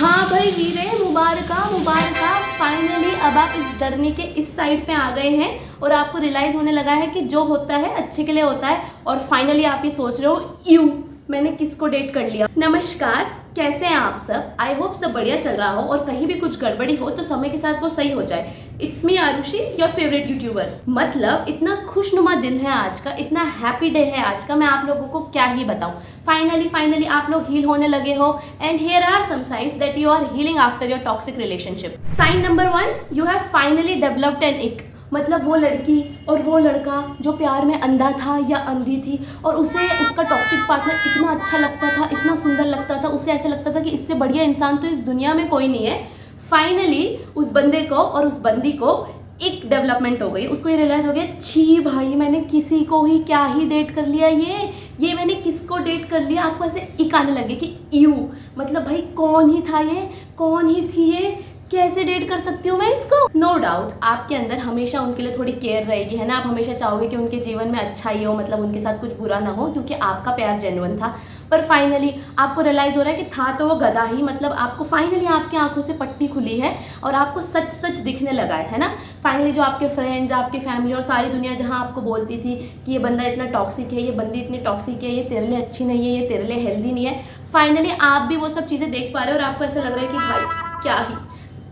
हाँ भाई वीरे, मुबारका मुबारका। फाइनली अब आप इस जर्नी के इस साइड पे आ गए हैं और आपको रियलाइज होने लगा है कि जो होता है अच्छे के लिए होता है। और फाइनली आप ये सोच रहे हो यू मैंने किसको डेट कर लिया। नमस्कार, कैसे हैं आप सब? आई होप सब बढ़िया चल रहा हो और कहीं भी कुछ गड़बड़ी हो तो समय के साथ वो सही हो जाए। It's me Arushi, your favourite YouTuber. मतलब इतना खुशनुमा दिन है आज का, इतना हैप्पी डे है आज का, मैं आप लोगों को क्या ही बताऊं। फाइनली आप लोग हील होने लगे हो and here are some signs that you are healing after your toxic relationship. Sign number 1, you have finally developed an ick. मतलब वो लड़की और वो लड़का जो प्यार में अंधा था या अंधी थी और उसे उसका टॉक्सिक पार्टनर इतना अच्छा लगता था, इतना सुंदर लगता था, उसे ऐसे लगता था कि इससे बढ़िया इंसान तो इस दुनिया में कोई नहीं है। फाइनली उस बंदे को और उस बंदी को एक डेवलपमेंट हो गई। उसको ये रियलाइज हो गया, छी भाई मैंने किसी को ही क्या ही डेट कर लिया, ये मैंने किसको डेट कर लिया। आपको ऐसे इक आने लगे कि यू मतलब भाई कौन ही था ये, कौन ही थी ये, कैसे डेट कर सकती हूँ मैं इसको। नो डाउट आपके अंदर हमेशा उनके लिए थोड़ी केयर रहेगी, है ना। आप हमेशा चाहोगे कि उनके जीवन में अच्छा ही हो, मतलब उनके साथ कुछ बुरा ना हो, क्योंकि आपका प्यार जेन्युइन था। पर फाइनली आपको रियलाइज हो रहा है कि था तो वो गधा ही। मतलब आपको फाइनली आपकी आंखों से पट्टी खुली है और आपको सच सच दिखने लगा है ना। फाइनली जो आपके फ्रेंड्स, आपके फैमिली और सारी दुनिया जहाँ आपको बोलती थी कि ये बंदा इतना टॉक्सिक है, ये बंदी इतनी टॉक्सिक है, ये तेरे लिए अच्छी नहीं है, ये तेरे लिए हेल्दी नहीं है, फाइनली आप भी वो सब चीज़ें देख पा रहे हो और आपको ऐसा लग रहा है कि भाई क्या ही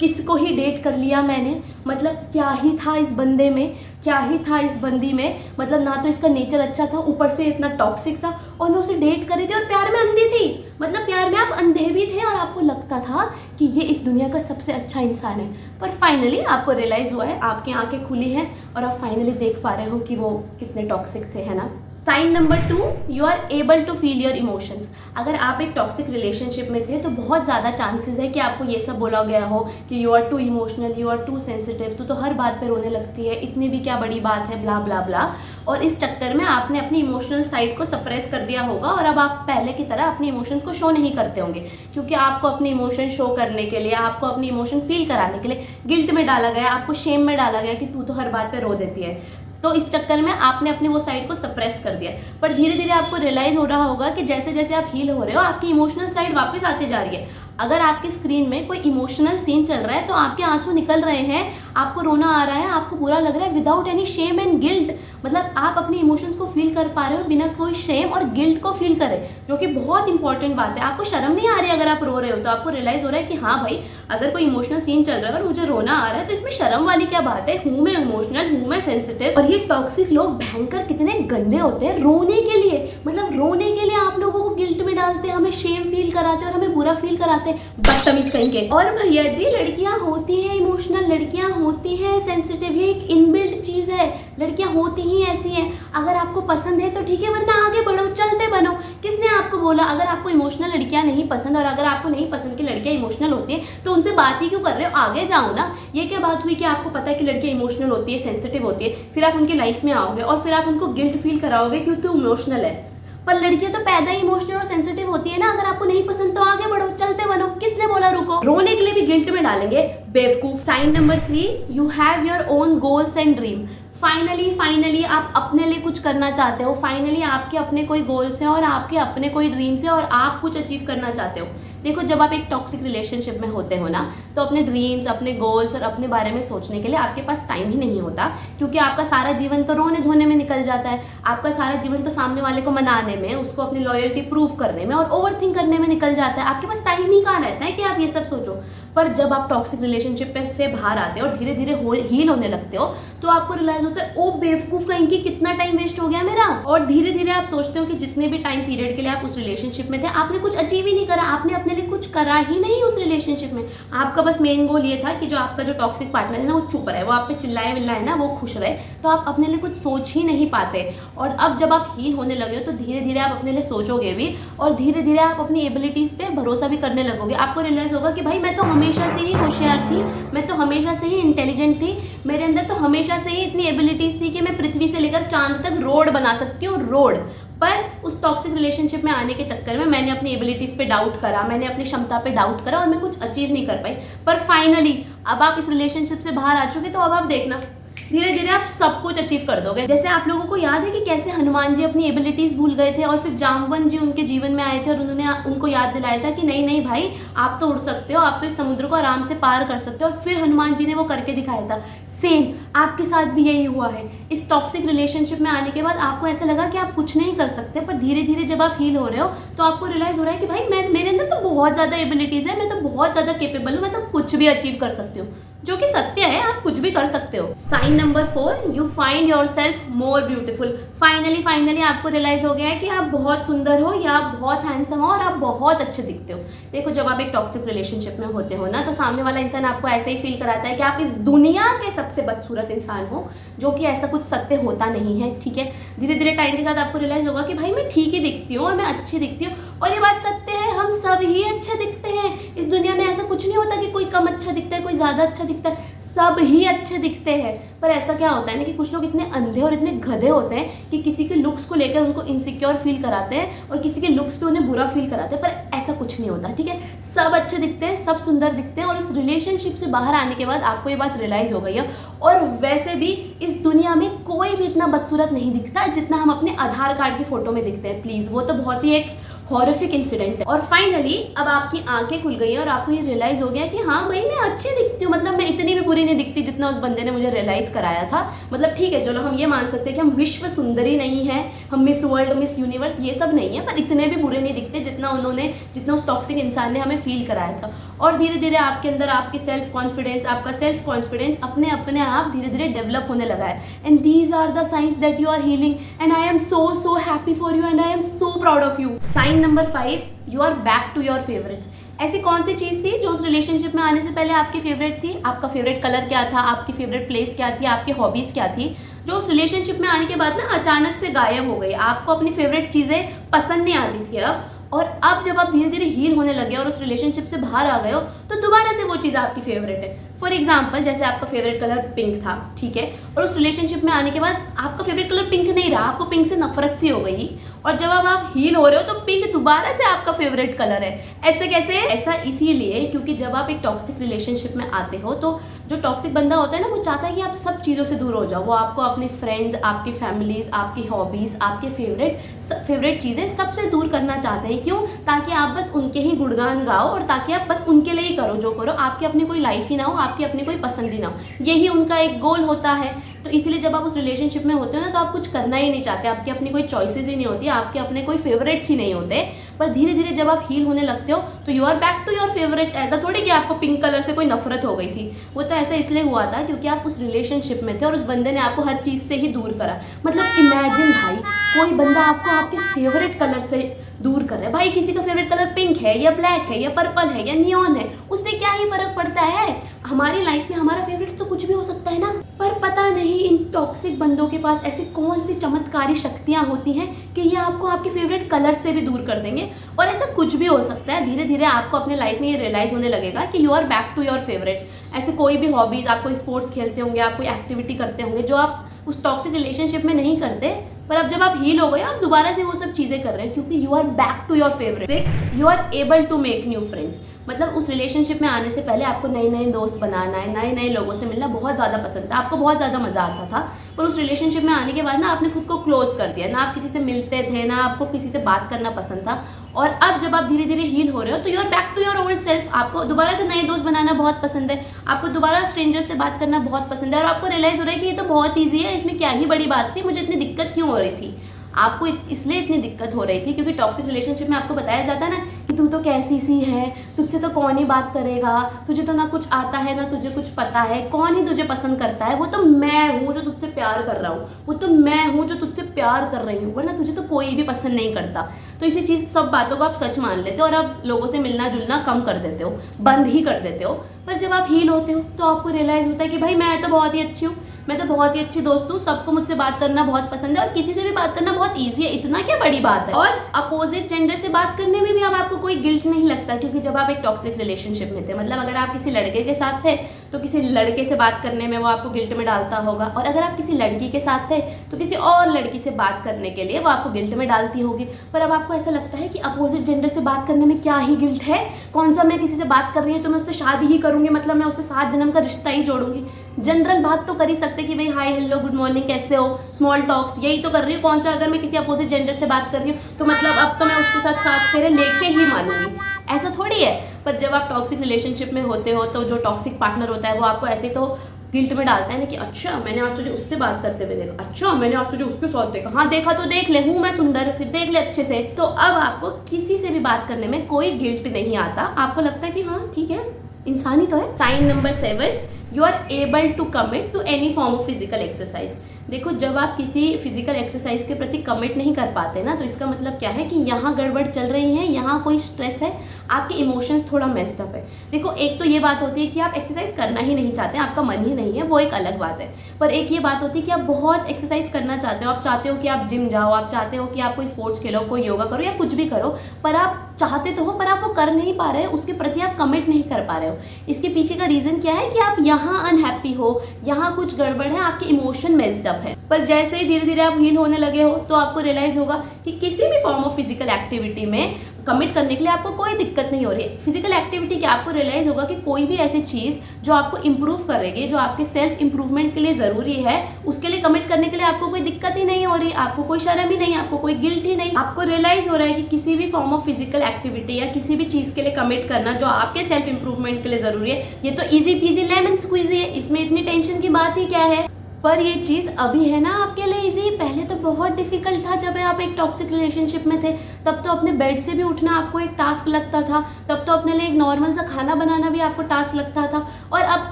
किसको ही डेट कर लिया मैंने। मतलब क्या ही था इस बंदे में, क्या ही था इस बंदी में। मतलब ना तो इसका नेचर अच्छा था, ऊपर से इतना टॉक्सिक था और मैं उसे डेट कर रही थी और प्यार में अंधी थी। मतलब प्यार में आप अंधे भी थे और आपको लगता था कि ये इस दुनिया का सबसे अच्छा इंसान है। पर फाइनली आपको रियलाइज़ हुआ है, आपकी आंखें खुली हैं और आप फाइनली देख पा रहे हो कि वो कितने टॉक्सिक थे, है ना। Sign number 2, you are able to feel your emotions. अगर आप एक टॉक्सिक रिलेशनशिप में थे तो बहुत ज़्यादा चांसेस है कि आपको ये सब बोला गया हो कि you are too emotional, you are too sensitive, तो हर बात पे रोने लगती है, इतनी भी क्या बड़ी बात है, ब्ला ब्ला ब्ला। और इस चक्कर में आपने अपनी इमोशनल साइड को सप्रेस कर दिया होगा और अब आप पहले की तरह अपने इमोशंस को शो नहीं करते होंगे, क्योंकि आपको अपने इमोशन शो करने के लिए, आपको अपनी इमोशन फील कराने के लिए गिल्ट में डाला गया, आपको शेम में डाला गया कि तू तो हर बात पे रो देती है। तो इस चक्कर में आपने अपनी वो साइड को सप्रेस कर दिया। पर धीरे धीरे आपको रियलाइज हो रहा होगा कि जैसे जैसे आप हील हो रहे हो आपकी इमोशनल साइड वापस आती जा रही है। अगर आपकी स्क्रीन में कोई इमोशनल सीन चल रहा है तो आपके आंसू निकल रहे हैं, आपको रोना आ रहा है, आपको बुरा लग रहा है, without any shame and guilt. मतलब आप अपनी इमोशंस को फील कर पा रहे हो बिना कोई शेम और गिल्ट को फील करे, जो कि बहुत इंपॉर्टेंट बात है। आपको शर्म नहीं आ रही अगर आप रो रहे हो तो आपको रियलाइज हो रहा है कि हाँ भाई, अगर कोई इमोशनल सीन चल रहा है और मुझे रोना आ रहा है तो इसमें शर्म वाली क्या बात है, हूँ मैं इमोशनल, हूँ मैं सेंसिटिव। और ये टॉक्सिक लोग भयंकर कितने गंदे होते हैं रोने के लिए। मतलब रोने के लिए आप लोगों को गिल्ट में डालते हैं, हमें शेम फील कराते हैं और हमें बुरा फील कराते हैं, बदतमीज कहेंगे। और भैया जी, लड़कियां होती हैं इमोशनल, लड़कियां होती हैं सेंसिटिव, ये एक इनबिल्ट चीज है, लड़कियां होती ही ऐसी हैं। अगर आपको पसंद है तो ठीक है, वरना आगे बढ़ो, चलते बनो। किसने आपको बोला? अगर आपको इमोशनल लड़कियां नहीं पसंद और अगर आपको नहीं पसंद कि लड़कियां इमोशनल होती है तो उनसे बात ही क्यों कर रहे हो? आगे जाओ ना। ये क्या बात हुई कि आपको पता है कि लड़कियां इमोशनल होती है, सेंसिटिव होती है, फिर आप उनकी लाइफ में आओगे और फिर आप उनको गिल्ट फील कराओगे क्योंकि तू इमोशनल है। पर लड़कियां तो पैदा ही इमोशनल और सेंसिटिव होती है ना। अगर आपको नहीं पसंद तो आगे बढ़ो, चलते बनो। किसने बोला रुको? रोने के लिए भी गिल्ट में डालेंगे, बेवकूफ। Sign number 3, you have your own goals and dream. Finally आप अपने लिए कुछ करना चाहते हो, फाइनली आपके अपने कोई गोल्स हैं और आपके अपने कोई ड्रीम्स हैं और आप कुछ अचीव करना चाहते हो। देखो, जब आप एक टॉक्सिक रिलेशनशिप में होते हो ना तो अपने ड्रीम्स, अपने गोल्स और अपने बारे में सोचने के लिए आपके पास टाइम ही नहीं होता, क्योंकि आपका सारा जीवन तो रोने धोने में निकल जाता है। आपका सारा जीवन तो सामने वाले को मनाने में, उसको अपनी लॉयल्टी प्रूव करने में और ओवरथिंक करने में निकल जाता है। आपके पास टाइम ही कहाँ रहता है कि आप ये सब सोचो। पर जब आप टॉक्सिक रिलेशनशिप से बाहर आते हो और धीरे धीरे हील होने लगते हो तो आपको रियलाइज होता है, ओ बेवकूफ कहीं की, कितना टाइम वेस्ट हो गया मेरा। और धीरे धीरे आप सोचते हो कि जितने भी टाइम पीरियड के लिए आप उस रिलेशनशिप में थे आपने कुछ अचीव ही नहीं करा, आपने अपने लिए कुछ करा ही नहीं उस रिलेशनशिप में। आपका बस मेन गोल ये था कि जो आपका जो टॉक्सिक पार्टनर है ना वो चुप रहे, वो आप पे चिल्लाए विल्लाए ना, वो खुश रहे, तो आप अपने लिए कुछ सोच ही नहीं पाते। और अब जब आप हील होने लगे हो तो धीरे धीरे आप अपने लिए सोचोगे भी और धीरे धीरे आप अपनी एबिलिटीज पे भरोसा भी करने लगोगे। आपको रियलाइज होगा कि भाई मैं तो हमेशा से ही होशियार थी, मैं तो हमेशा से ही इंटेलिजेंट थी, मेरे अंदर तो हमेशा से ही इतनी एबिलिटीज थी कि मैं पृथ्वी से लेकर चांद तक रोड बना सकती हूँ, रोड। पर उस टॉक्सिक रिलेशनशिप में आने के चक्कर में मैंने अपनी एबिलिटीज पे डाउट करा, मैंने अपनी क्षमता पे डाउट करा और मैं कुछ अचीव नहीं कर पाई। पर फाइनली अब आप इस रिलेशनशिप से बाहर आ चुके तो अब आप देखना धीरे धीरे आप सब कुछ अचीव कर दोगे। जैसे आप लोगों को याद है कि कैसे हनुमान जी अपनी एबिलिटीज भूल गए थे और फिर जामवन जी उनके जीवन में आए थे और उन्होंने उनको याद दिलाया था कि नहीं नहीं भाई, आप तो उड़ सकते हो, आप तो इस समुद्र को आराम से पार कर सकते हो, और फिर हनुमान जी ने वो करके दिखाया था। सेम आपके साथ भी यही हुआ है। इस टॉक्सिक रिलेशनशिप में आने के बाद आपको ऐसा लगा कि आप कुछ नहीं कर सकते, पर धीरे धीरे जब आप हील हो रहे हो तो आपको रियलाइज हो रहा है कि भाई मेरे अंदर तो बहुत ज़्यादा एबिलिटीज़ है, मैं तो बहुत ज़्यादा केपेबल हूँ, मैं तो कुछ भी अचीव कर सकती हूँ, जो कि सत्य है, आप कुछ भी कर सकते हो। Sign number 4, you find yourself more beautiful. Finally आपको रियलाइज हो गया है कि आप बहुत सुंदर हो या आप बहुत हैंडसम हो और आप बहुत अच्छे दिखते हो। देखो, जब आप एक टॉक्सिक रिलेशनशिप में होते हो ना, तो सामने वाला इंसान आपको ऐसे ही फील कराता है कि आप इस दुनिया के सबसे बदसूरत इंसान हो, जो कि ऐसा कुछ सत्य होता नहीं है। ठीक है, धीरे धीरे टाइम के साथ आपको रियलाइज होगा कि भाई मैं ठीक ही दिखती हूँ और मैं अच्छी दिखती हूँ, और ये बात सत्य है, हम सब ही अच्छे दिखते हैं। इस दुनिया में ऐसा कुछ नहीं होता कि कोई कम अच्छा दिखता है, कोई ज़्यादा अच्छा दिखता है, सब ही अच्छे दिखते हैं। पर ऐसा क्या होता है ना कि कुछ लोग इतने अंधे और इतने गधे होते हैं कि किसी के लुक्स को लेकर उनको इनसिक्योर फील कराते हैं और किसी के लुक्स पे उन्हें बुरा फील कराते हैं, पर ऐसा कुछ नहीं होता। ठीक है, सब अच्छे दिखते हैं, सब सुंदर दिखते हैं, और इस रिलेशनशिप से बाहर आने के बाद आपको ये बात रियलाइज हो गई है। और वैसे भी इस दुनिया में कोई भी इतना बदसूरत नहीं दिखता जितना हम अपने आधार कार्ड की फोटो में दिखते हैं। प्लीज़, वो तो बहुत ही एक हॉरिफिक इंसिडेंट है। और फाइनली अब आपकी आंखें खुल गई हैं और आपको ये रियलाइज हो गया कि हाँ भाई, मैं अच्छी दिखती हूँ, मतलब मैं इतनी भी बुरी नहीं दिखती जितना उस बंदे ने मुझे रियलाइज कराया था। मतलब ठीक है, चलो हम ये मान सकते हैं कि हम विश्व सुंदरी नहीं है, हम मिस वर्ल्ड, मिस यूनिवर्स, ये सब नहीं है, पर इतने भी बुरे नहीं दिखते जितना उस टॉक्सिक इंसान ने हमें फील कराया था। और धीरे धीरे आपके अंदर आपकी आपका सेल्फ कॉन्फिडेंस अपने आप धीरे धीरे डेवलप होने लगा है। And these are the signs that you are healing, and I am so happy for you, and I am so proud of you. Sign number 5, you are back to your favourites. ऐसी कौन सी चीज़ थी जो उस relationship में आने से पहले आपकी फेवरेट थी? आपका फेवरेट कलर क्या था? आपकी फेवरेट प्लेस क्या थी? आपकी हॉबीज़ क्या थी? जो उस रिलेशनशिप में आने के बाद ना अचानक से गायब हो गई। आपको अपनी फेवरेट चीज़ें पसंद नहीं आती थी अब, और अब जब आप धीरे धीरे हील होने लगे और उस रिलेशनशिप से बाहर आ गए हो, तो दोबारा से वो चीज़ आपकी फेवरेट है। फॉर एग्जाम्पल, जैसे आपका फेवरेट कलर पिंक था, ठीक है, और उस रिलेशनशिप में आने के बाद आपका फेवरेट कलर पिंक नहीं रहा, आपको पिंक से नफरत सी हो गई, और जब अब आप हील हो रहे हो तो पिंक दोबारा से आपका फेवरेट कलर है। ऐसे कैसे? ऐसा इसीलिए क्योंकि जब आप एक टॉक्सिक रिलेशनशिप में आते हो तो जो टॉक्सिक बंदा होता है ना, वो चाहता है कि आप सब चीज़ों से दूर हो जाओ। वो आपको अपने फ्रेंड्स, आपकी फैमिलीज, आपकी हॉबीज़, आपके फेवरेट चीज़ें सबसे दूर करना चाहते हैं। क्यों? ताकि आप बस उनके ही गुणगान गाओ और ताकि आप बस उनके लिए ही करो जो करो, आपकी अपनी कोई लाइफ ही ना हो, आपकी अपनी कोई पसंद ही ना हो। यही उनका एक गोल होता है। तो इसीलिए जब आप उस रिलेशनशिप में होते हो ना, तो आप कुछ करना ही नहीं चाहते, आपकी अपनी कोई चॉइसेस ही नहीं होती, आपके अपने कोई फेवरेट्स ही नहीं होते। पर धीरे धीरे जब आप हील होने लगते हो तो you are back to your favourites. ऐसा थोड़ी कि आपको पिंक कलर से कोई नफरत हो गई थी, वो तो ऐसा इसलिए हुआ था क्योंकि आप उस रिलेशनशिप में थे और उस बंदे ने आपको हर चीज़ से ही दूर करा। मतलब इमेजिन भाई, कोई बंदा आपको आपके फेवरेट कलर से दूर कर रहा है। भाई, किसी का फेवरेट कलर पिंक है या ब्लैक है या पर्पल है या नियॉन है, उससे क्या ही फर्क पड़ता है? हमारी लाइफ में हमारा फेवरेट्स तो कुछ भी हो सकता है ना। पर पता नहीं इन टॉक्सिक बंदों के पास ऐसी कौन सी चमत्कारी शक्तियां होती हैं कि ये आपको आपके फेवरेट कलर से भी दूर कर देंगे। और ऐसा कुछ भी हो सकता है, धीरे धीरे आपको अपने लाइफ में ये रियलाइज होने लगेगा कि you are back to your favourites. ऐसे कोई भी हॉबीज, आप कोई स्पोर्ट्स खेलते होंगे, आप कोई एक्टिविटी करते होंगे जो आप उस टॉक्सिक रिलेशनशिप में नहीं करते, पर अब जब आप हील हो गए आप दोबारा से वो सब चीज़ें कर रहे हैं क्योंकि you are back to your favourite. 6, you are able to make new friends. मतलब उस रिलेशनशिप में आने से पहले आपको नए नए दोस्त बनाना है, नए नए लोगों से मिलना बहुत ज़्यादा पसंद था, आपको बहुत ज़्यादा मज़ा आता था। पर उस रिलेशनशिप में आने के बाद ना आपने खुद को क्लोज कर दिया, ना आप किसी से मिलते थे, ना आपको किसी से बात करना पसंद था। और अब जब आप धीरे धीरे हील हो रहे हो तो you are back to your old self. आपको दोबारा से नए दोस्त बनाना बहुत पसंद है, आपको दोबारा स्ट्रेंजर से बात करना बहुत पसंद है, और आपको रियलाइज हो रहा है कि ये तो बहुत ईजी है, इसमें क्या ही बड़ी बात थी, मुझे इतनी दिक्कत क्यों हो रही थी। आपको इसलिए इतनी दिक्कत हो रही थी क्योंकि टॉक्सिक रिलेशनशिप में आपको बताया जाता है ना कि तू तो कैसी सी है, तुझसे तो कौन ही बात करेगा, तुझे तो ना कुछ आता है ना तुझे कुछ पता है, कौन ही तुझे पसंद करता है, वो तो मैं हूँ जो तुझसे प्यार कर रहा हूँ, वो तो मैं हूँ जो तुझसे प्यार कर रही हूँ, वरना तुझे तो कोई भी पसंद नहीं करता। तो इसी चीज़ सब बातों को आप सच मान लेते हो और आप लोगों से मिलना जुलना कम कर देते हो, बंद ही कर देते हो। पर जब आप हील होते हो तो आपको रियलाइज़ होता है कि भाई मैं तो बहुत ही अच्छी हूँ, मैं तो बहुत ही अच्छी दोस्त हूँ, सबको मुझसे बात करना बहुत पसंद है और किसी से भी बात करना बहुत इजी है, इतना क्या बड़ी बात है। और अपोजिट जेंडर से बात करने में भी अब आपको कोई गिल्ट नहीं लगता क्योंकि जब आप एक टॉक्सिक रिलेशनशिप में थे, मतलब अगर आप किसी लड़के के साथ थे तो किसी लड़के से बात करने में वो आपको गिल्ट में डालता होगा, और अगर आप किसी लड़की के साथ थे तो किसी और लड़की से बात करने के लिए वो आपको गिल्ट में डालती होगी। पर अब आपको ऐसा लगता है कि अपोजिट जेंडर से बात करने में क्या ही गिल्ट है, कौन सा मैं किसी से बात कर रही हूँ तो मैं उससे शादी ही करूँगी, मतलब मैं उससे 7 जन्म का रिश्ता ही जोड़ूंगी। जनरल बात तो कर ही सकते कि भाई हाय हेलो गुड मॉर्निंग कैसे हो, स्मॉल टॉक्स, यही तो कर रही हूँ। कौन सा अगर मैं किसी अपोजिट जेंडर से बात कर रही हूँ तो मतलब अब तो मैं उसके साथ 7 फेरे लेके ही मानूंगी, ऐसा थोड़ी है। पर जब आप टॉक्सिक रिलेशनशिप में होते हो तो जो टॉक्सिक पार्टनर होता है वो आपको ऐसे तो गिल्ट में डालता है ना कि अच्छा मैंने आज तुझे उससे बात करते हुए देखा, अच्छा मैंने आज तुझे उसके साथ देखा, हाँ देखा तो देख ले, हूँ मैं सुंदर, फिर देख ले अच्छे से। तो अब आपको किसी से भी बात करने में कोई गिल्ट नहीं आता, आपको लगता है कि हाँ ठीक है इंसान ही तो है। Sign number 7, you are able to commit to any form of physical exercise. देखो जब आप किसी फिजिकल एक्सरसाइज के प्रति कमिट नहीं कर पाते ना, तो इसका मतलब क्या है कि यहाँ गड़बड़ चल रही है, यहाँ कोई स्ट्रेस है, आपके इमोशंस थोड़ा मेस्ड अप है। देखो एक तो ये बात होती है कि आप एक्सरसाइज करना ही नहीं चाहते, आपका मन ही नहीं है, वो एक अलग बात है। पर एक ये बात होती है कि आप बहुत एक्सरसाइज करना चाहते हो, आप चाहते हो कि आप जिम जाओ, आप चाहते हो कि आप कोई स्पोर्ट्स खेलो, कोई योगा करो या कुछ भी करो, पर आप चाहते तो हो पर आप वो कर नहीं पा रहे हो, उसके प्रति आप कमिट नहीं कर पा रहे हो। इसके पीछे का रीजन क्या है कि आप यहाँ अनहैप्पी हो, यहाँ कुछ गड़बड़ है, आपके इमोशन मेस्ड अप है। पर जैसे ही धीरे धीरे आप हील होने लगे हो तो आपको रियलाइज होगा कि किसी भी फॉर्म ऑफ फिजिकल एक्टिविटी में कमिट करने के लिए आपको कोई दिक्कत नहीं हो रही है। फिजिकल एक्टिविटी क्या, आपको रियलाइज होगा कि कोई भी ऐसी चीज़ जो आपको इंप्रूव करेगी, जो आपके सेल्फ इंप्रूवमेंट के लिए ज़रूरी है, उसके लिए कमिट करने के लिए आपको कोई दिक्कत ही नहीं हो रही, आपको कोई शर्म ही नहीं, आपको कोई गिल्ट ही नहीं। आपको रियलाइज हो रहा है कि किसी भी फॉर्म ऑफ फिजिकल एक्टिविटी या किसी भी चीज़ के लिए कमिट करना जो आपके सेल्फ इंप्रूवमेंट के लिए ज़रूरी है, ये तो ईजी पीजी लेमन स्क्वीजी है, इसमें इतनी टेंशन की बात ही क्या है। पर ये चीज़ अभी है ना आपके लिए इजी, पहले तो बहुत डिफिकल्ट था। जब आप एक टॉक्सिक रिलेशनशिप में थे तब तो अपने बेड से भी उठना आपको एक टास्क लगता था, तब तो अपने लिए एक नॉर्मल सा खाना बनाना भी आपको टास्क लगता था। और अब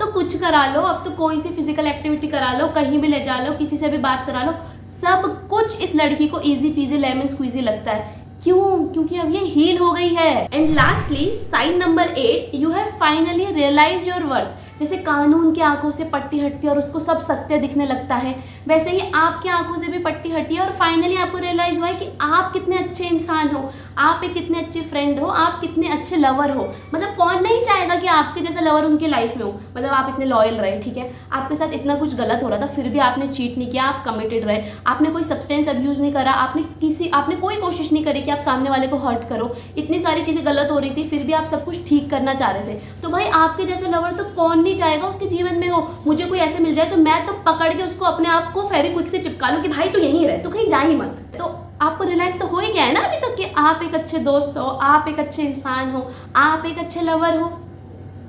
तो कुछ करा लो, अब तो कोई सी फिजिकल एक्टिविटी करा लो, कहीं भी ले जा लो, किसी से भी बात करा लो, सब कुछ इस लड़की को ईजी पीजी लेमन स्क्वीजी लगता है। क्यों? क्योंकि अब ये हील हो गई है। And lastly sign number 8, you have finally realised your worth. जैसे कानून की आंखों से पट्टी हटती है और उसको सब सत्य दिखने लगता है, वैसे ही आपकी आंखों से भी पट्टी हटी है और फाइनली आपको रियलाइज हुआ है कि आप कितने अच्छे इंसान हो, आप एक कितने अच्छे फ्रेंड हो, आप कितने अच्छे लवर हो। मतलब कौन नहीं चाहेगा कि आपके जैसा लवर उनकी लाइफ में हो। मतलब आप इतने लॉयल रहे, ठीक है, आपके साथ इतना कुछ गलत हो रहा था फिर भी आपने चीट नहीं किया, आप कमिटेड रहे, आपने कोई सब्सटेंस अब्यूज नहीं करा, आपने कोई कोशिश नहीं करी कि आप सामने वाले को हर्ट करो। इतनी सारी चीज़ें गलत हो रही थी फिर भी आप सब कुछ ठीक करना चाह रहे थे। तो भाई आपके जैसे लवर तो कौन नहीं चाहेगा उसके जीवन में हो। मुझे कोई ऐसे मिल जाए तो मैं तो पकड़ के उसको अपने आप को फेविक्विक से चिपका लूं कि भाई तू यहीं रह, तू कहीं जा ही मत। तो आपको रियलाइज तो हो ही गया है ना अभी तक कि आप एक अच्छे दोस्त हो, आप एक अच्छे इंसान हो, आप एक अच्छे लवर हो।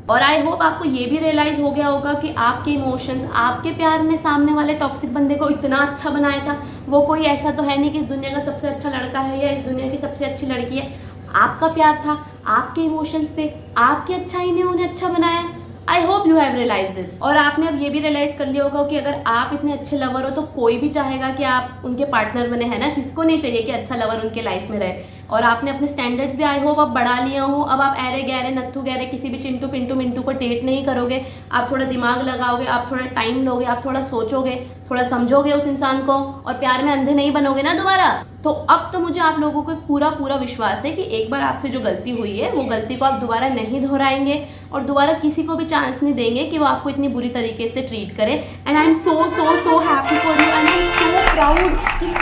और आई होप आपको ये भी रियलाइज हो गया होगा कि आपके इमोशंस, आपके प्यार ने सामने वाले टॉक्सिक बंदे को इतना अच्छा बनाया था। वो कोई ऐसा तो है नहीं कि इस दुनिया का सबसे अच्छा लड़का है या इस दुनिया की सबसे अच्छी लड़की है। आपका प्यार था, आपके इमोशंस थे, आपकी अच्छाई ने उन्हें अच्छा बनाया। I hope you have realise this. और आपने अब ये भी रियलाइज कर लिया होगा कि अगर आप इतने अच्छे लवर हो तो कोई भी चाहेगा कि आप उनके पार्टनर बने, है ना। किसको नहीं चाहिए कि अच्छा लवर उनके लाइफ में रहे। और आपने अपने स्टैंडर्ड्स भी आई होप अब बढ़ा लिया हो। अब आप ऐरे गहरे नत्थु गहरे किसी भी चिंटू पिंटू मिंटू को डेट नहीं करोगे। आप थोड़ा दिमाग लगाओगे, आप थोड़ा टाइम लोगे, आप थोड़ा सोचोगे, थोड़ा समझोगे उस इंसान को और प्यार में अंधे नहीं बनोगे ना दोबारा। तो अब तो मुझे आप लोगों को पूरा विश्वास है कि एक बार आपसे जो गलती हुई है वो गलती को आप दोबारा नहीं दोहराएंगे और दोबारा किसी को भी चांस नहीं देंगे कि वो आपको इतनी बुरी तरीके से ट्रीट करे। And I am so happy for you and I am so proud कि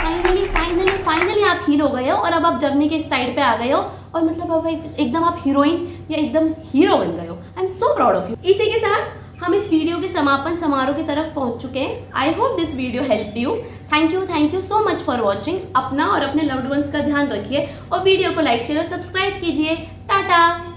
फाइनली आप हील हो गए हो और अब आप जर्नी के साइड पे आ गए हो और मतलब अब एकदम आप हीरोइन या एकदम हीरो बन गए हो। आई am so proud of you. इसी के साथ हम इस वीडियो के समापन समारोह की तरफ पहुंच चुके हैं। I hope this video help you. Thank you so much for watching. अपना और अपने लव्ड वंस का ध्यान रखिए और वीडियो को लाइक शेयर और सब्सक्राइब कीजिए। टाटा।